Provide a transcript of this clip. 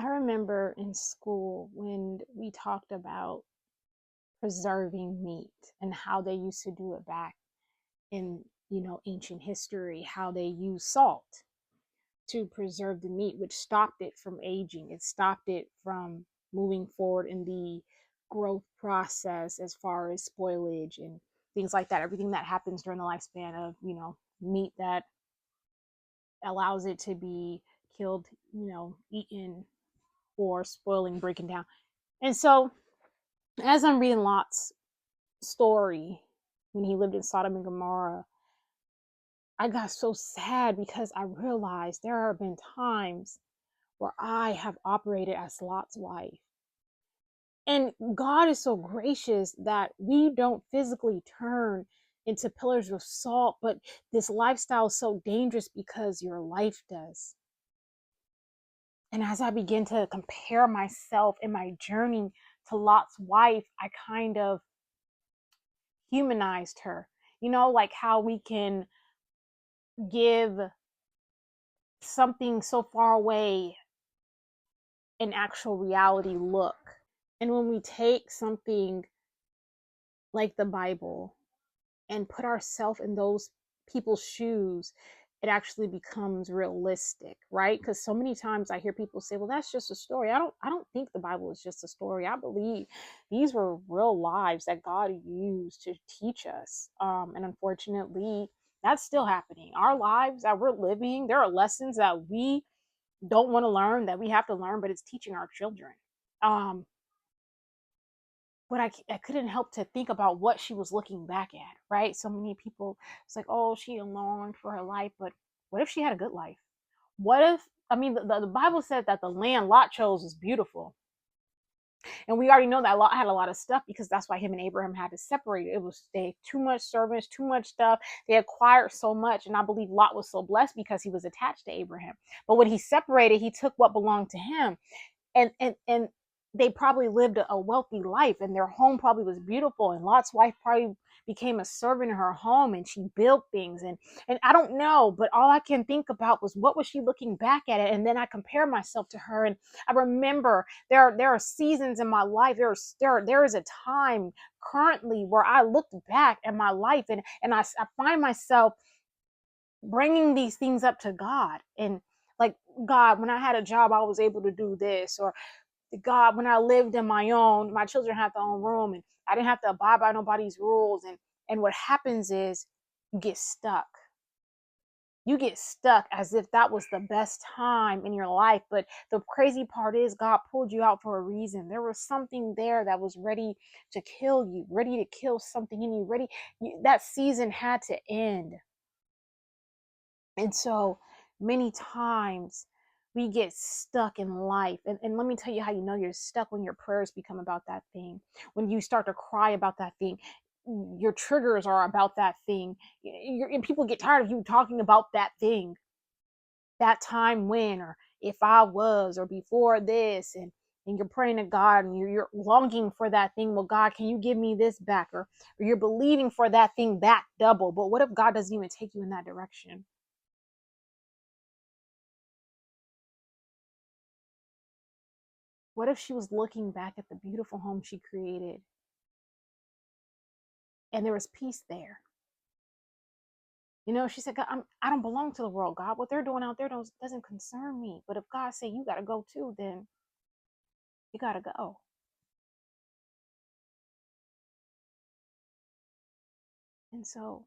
I remember in school when we talked about preserving meat and how they used to do it back in, ancient history, how they used salt to preserve the meat, which stopped it from aging. It stopped it from moving forward in the growth process as far as spoilage and things like that. Everything that happens during the lifespan of, meat that allows it to be killed, eaten or spoiling, breaking down. And so as I'm reading Lot's story when he lived in Sodom and Gomorrah, I got so sad because I realized there have been times where I have operated as Lot's wife. And God is so gracious that we don't physically turn into pillars of salt, but this lifestyle is so dangerous because your life does. And as I begin to compare myself in my journey to Lot's wife, I kind of humanized her. Like how we can give something so far away an actual reality look. And when we take something like the Bible and put ourselves in those people's shoes, it actually becomes realistic, right? Because so many times I hear people say, well, that's just a story. I don't think the Bible is just a story. I believe these were real lives that God used to teach us. And unfortunately, that's still happening. Our lives that we're living, there are lessons that we don't want to learn, that we have to learn, but it's teaching our children. Um, but I couldn't help to think about what she was looking back at, right? So many people, it's like, oh, she longed for her life, but what if she had a good life? What if, I mean, the Bible said that the land Lot chose was beautiful. And we already know that Lot had a lot of stuff because that's why him and Abraham had to separate. It was they too much servants, too much stuff. They acquired so much. And I believe Lot was so blessed because he was attached to Abraham. But when he separated, he took what belonged to him. And they probably lived a wealthy life and their home probably was beautiful, and Lot's wife probably became a servant in her home and she built things, and I don't know, but all I can think about was what was she looking back at it. And then I compare myself to her, and I remember there are seasons in my life, there is a time currently where I looked back at my life, and I find myself bringing these things up to God, and like, God, when I had a job, I was able to do this, or God, when I lived in my own, my children had their own room and I didn't have to abide by nobody's rules. And what happens is you get stuck. You get stuck as if that was the best time in your life. But the crazy part is God pulled you out for a reason. There was something there that was ready to kill you, ready to kill something in you, that season had to end. And so many times we get stuck in life. And let me tell you how you know you're stuck: when your prayers become about that thing, when you start to cry about that thing, your triggers are about that thing. And people get tired of you talking about that thing, that time when, or if I was, or before this. And you're praying to God and you're longing for that thing. Well, God, can you give me this back? Or you're believing for that thing back double. But what if God doesn't even take you in that direction? What if she was looking back at the beautiful home she created and there was peace there? She said, God, I don't belong to the world, God. What they're doing out there doesn't concern me. But if God say you got to go too, then you got to go. And so